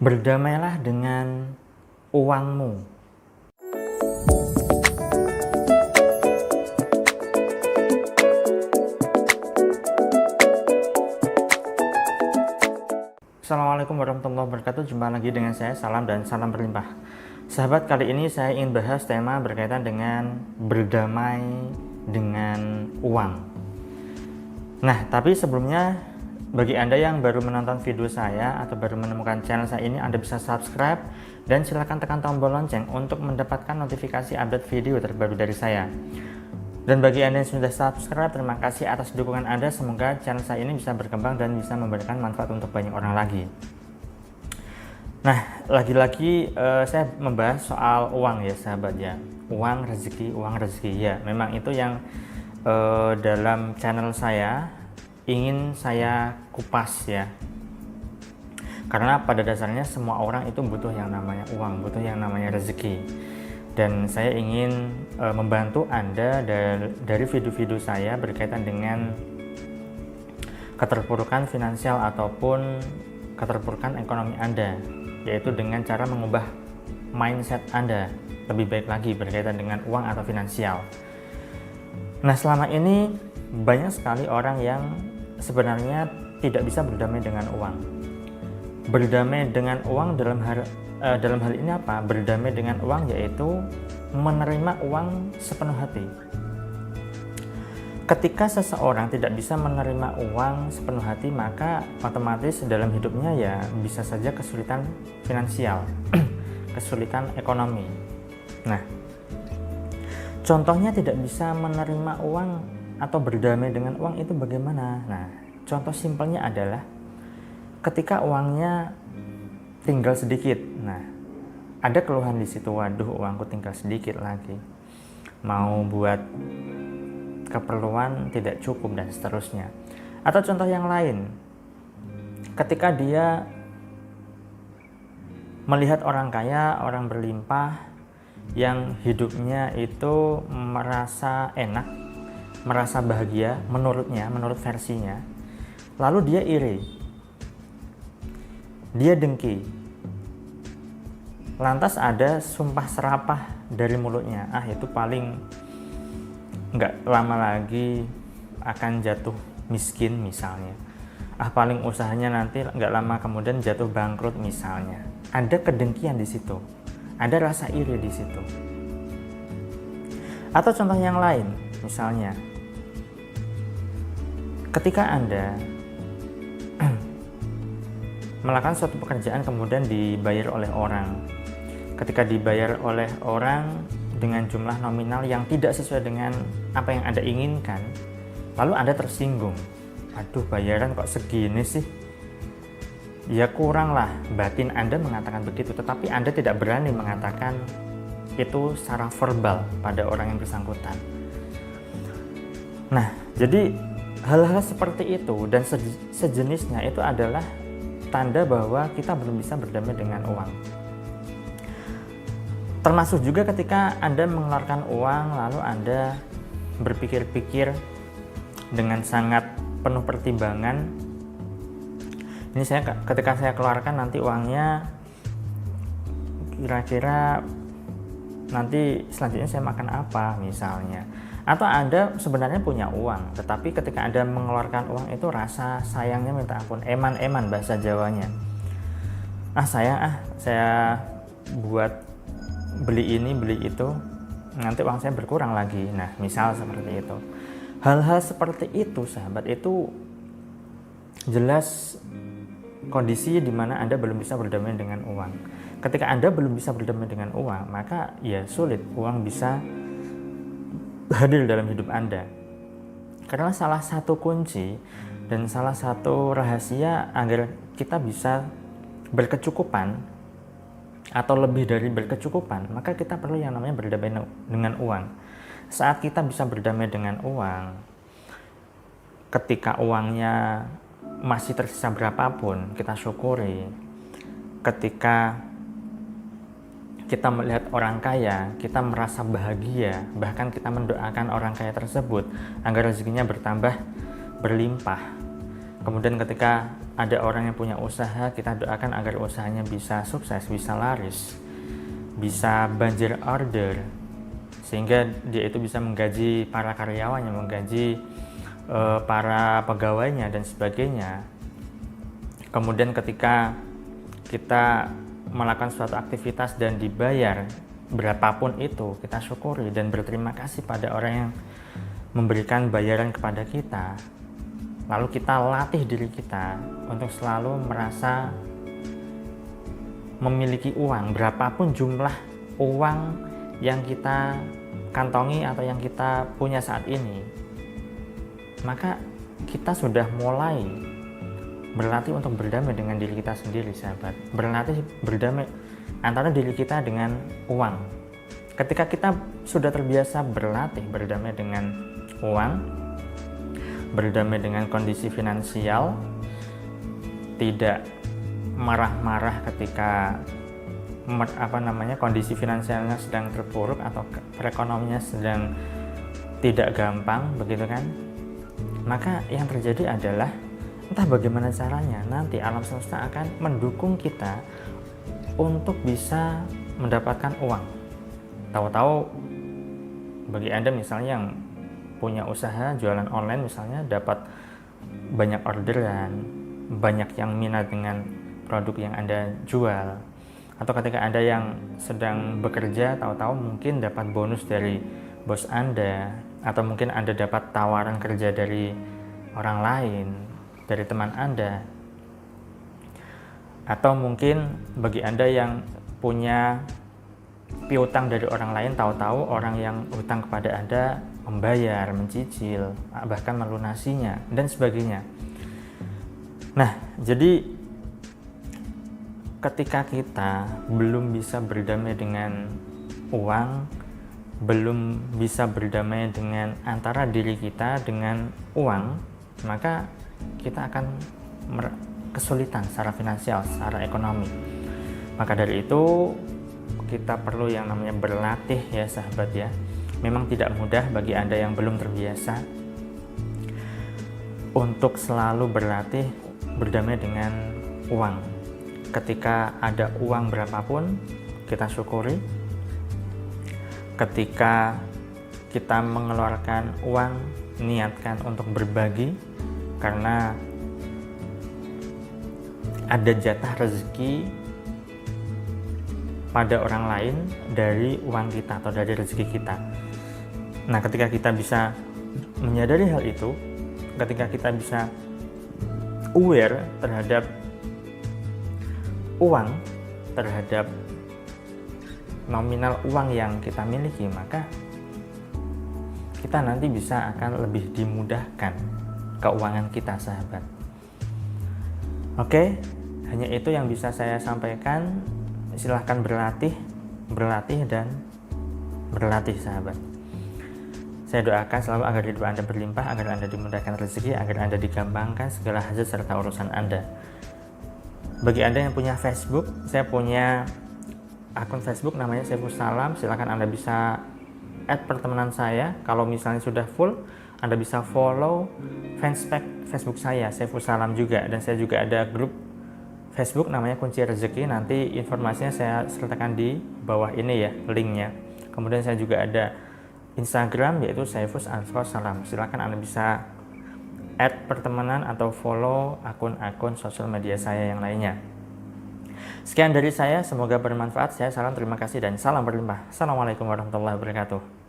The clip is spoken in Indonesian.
Berdamailah dengan uangmu. Assalamualaikum warahmatullahi wabarakatuh. Jumpa lagi dengan saya, Salam dan salam berlimpah. Sahabat, kali ini saya ingin bahas tema berkaitan dengan berdamai dengan uang. Nah, tapi sebelumnya, bagi Anda yang baru menonton video saya atau baru menemukan channel saya ini, Anda bisa subscribe dan silakan tekan tombol lonceng untuk mendapatkan notifikasi update video terbaru dari saya. Dan bagi Anda yang sudah subscribe, terima kasih atas dukungan Anda. Semoga channel saya ini bisa berkembang dan bisa memberikan manfaat untuk banyak orang lagi. Nah, lagi-lagi saya membahas soal uang ya sahabat ya. Uang rezeki ya. Memang itu yang dalam channel saya ingin saya kupas ya, karena pada dasarnya semua orang itu butuh yang namanya uang, butuh yang namanya rezeki. Dan saya ingin membantu Anda dari video-video saya berkaitan dengan keterpurukan finansial ataupun keterpurukan ekonomi Anda, yaitu dengan cara mengubah mindset Anda lebih baik lagi berkaitan dengan uang atau finansial. Nah, selama ini banyak sekali orang yang sebenarnya tidak bisa berdamai dengan uang. Berdamai dengan uang dalam hal ini apa? Berdamai dengan uang yaitu menerima uang sepenuh hati. Ketika seseorang tidak bisa menerima uang sepenuh hati, maka otomatis dalam hidupnya ya bisa saja kesulitan finansial, kesulitan ekonomi. Nah, contohnya tidak bisa menerima uang atau berdamai dengan uang itu bagaimana? Nah, contoh simpelnya adalah ketika uangnya tinggal sedikit. Nah, ada keluhan di situ, waduh uangku tinggal sedikit lagi. Mau buat keperluan tidak cukup dan seterusnya. Atau contoh yang lain, ketika dia melihat orang kaya, orang berlimpah yang hidupnya itu merasa enak, merasa bahagia menurut versinya, lalu dia iri, dia dengki, lantas ada sumpah serapah dari mulutnya, itu paling nggak lama lagi akan jatuh miskin misalnya, paling usahanya nanti nggak lama kemudian jatuh bangkrut misalnya. Ada kedengkian di situ, ada rasa iri di situ. Atau contoh yang lain, misalnya ketika Anda melakukan suatu pekerjaan kemudian dibayar oleh orang. Ketika dibayar oleh orang dengan jumlah nominal yang tidak sesuai dengan apa yang Anda inginkan, lalu Anda tersinggung. Aduh, bayaran kok segini sih? Ya kurang lah, batin Anda mengatakan begitu, tetapi Anda tidak berani mengatakan itu secara verbal pada orang yang bersangkutan. Nah, jadi hal-hal seperti itu dan sejenisnya itu adalah tanda bahwa kita belum bisa berdamai dengan uang. Termasuk juga ketika Anda mengeluarkan uang lalu Anda berpikir-pikir dengan sangat penuh pertimbangan. Ini ketika saya keluarkan nanti uangnya kira-kira nanti selanjutnya saya makan apa misalnya. Atau Anda sebenarnya punya uang, tetapi ketika Anda mengeluarkan uang itu rasa sayangnya minta ampun, eman-eman bahasa Jawanya. Sayang saya buat beli ini, beli itu, nanti uang saya berkurang lagi. Nah, misal seperti itu. Hal-hal seperti itu, sahabat, itu jelas kondisi di mana Anda belum bisa berdamai dengan uang. Ketika Anda belum bisa berdamai dengan uang, maka ya sulit uang bisa hadir dalam hidup Anda. Karena salah satu kunci dan salah satu rahasia agar kita bisa berkecukupan atau lebih dari berkecukupan, maka kita perlu yang namanya berdamai dengan uang. Saat kita bisa berdamai dengan uang, ketika uangnya masih tersisa berapapun, kita syukuri. Ketika kita melihat orang kaya, kita merasa bahagia, bahkan kita mendoakan orang kaya tersebut agar rezekinya bertambah berlimpah. Kemudian ketika ada orang yang punya usaha, kita doakan agar usahanya bisa sukses, bisa laris, bisa banjir order, sehingga dia itu bisa menggaji para karyawannya, menggaji para pegawainya dan sebagainya. Kemudian ketika kita melakukan suatu aktivitas dan dibayar berapapun itu, kita syukuri dan berterima kasih pada orang yang memberikan bayaran kepada kita. Lalu kita latih diri kita untuk selalu merasa memiliki uang, berapapun jumlah uang yang kita kantongi atau yang kita punya saat ini, maka kita sudah mulai berlatih untuk berdamai dengan diri kita sendiri, sahabat. Berlatih berdamai antara diri kita dengan uang. Ketika kita sudah terbiasa berlatih berdamai dengan uang, berdamai dengan kondisi finansial, tidak marah-marah ketika kondisi finansialnya sedang terpuruk atau perekonomiannya sedang tidak gampang, begitu kan? Maka yang terjadi adalah entah bagaimana caranya, nanti alam semesta akan mendukung kita untuk bisa mendapatkan uang. Tahu-tahu bagi Anda misalnya yang punya usaha jualan online misalnya, dapat banyak orderan, banyak yang minat dengan produk yang Anda jual. Atau ketika Anda yang sedang bekerja, tahu-tahu mungkin dapat bonus dari bos Anda, atau mungkin Anda dapat tawaran kerja dari orang lain, dari teman Anda. Atau mungkin bagi Anda yang punya piutang dari orang lain, tahu-tahu orang yang hutang kepada Anda membayar, mencicil, bahkan melunasinya, dan sebagainya. Nah, jadi ketika kita belum bisa berdamai dengan uang, belum bisa berdamai dengan antara diri kita dengan uang, maka kita akan kesulitan secara finansial, secara ekonomi. Maka dari itu kita perlu yang namanya berlatih ya sahabat ya. Memang tidak mudah bagi Anda yang belum terbiasa untuk selalu berlatih berdamai dengan uang. Ketika ada uang berapapun, kita syukuri. Ketika kita mengeluarkan uang, niatkan untuk berbagi, karena ada jatah rezeki pada orang lain dari uang kita atau dari rezeki kita. Nah, ketika kita bisa menyadari hal itu, ketika kita bisa aware terhadap uang, terhadap nominal uang yang kita miliki, maka kita nanti bisa akan lebih dimudahkan keuangan kita, sahabat. Oke, hanya itu yang bisa saya sampaikan. Silahkan berlatih dan berlatih, sahabat. Saya doakan selalu agar hidup Anda berlimpah, agar Anda dimudahkan rezeki, agar Anda digampangkan segala hajat serta urusan Anda. Bagi Anda yang punya Facebook, saya punya akun Facebook namanya Saiful Salam. Silahkan Anda bisa add pertemanan saya. Kalau misalnya sudah full, Anda bisa follow fanspage Facebook saya, Saiful Salam juga. Dan saya juga ada grup Facebook namanya Kunci Rezeki. Nanti informasinya saya sertakan di bawah ini ya, linknya. Kemudian saya juga ada Instagram yaitu Saiful_Salam. Silahkan Anda bisa add pertemanan atau follow akun-akun sosial media saya yang lainnya. Sekian dari saya, semoga bermanfaat. Saya salam, terima kasih, dan salam berlimpah. Assalamualaikum warahmatullahi wabarakatuh.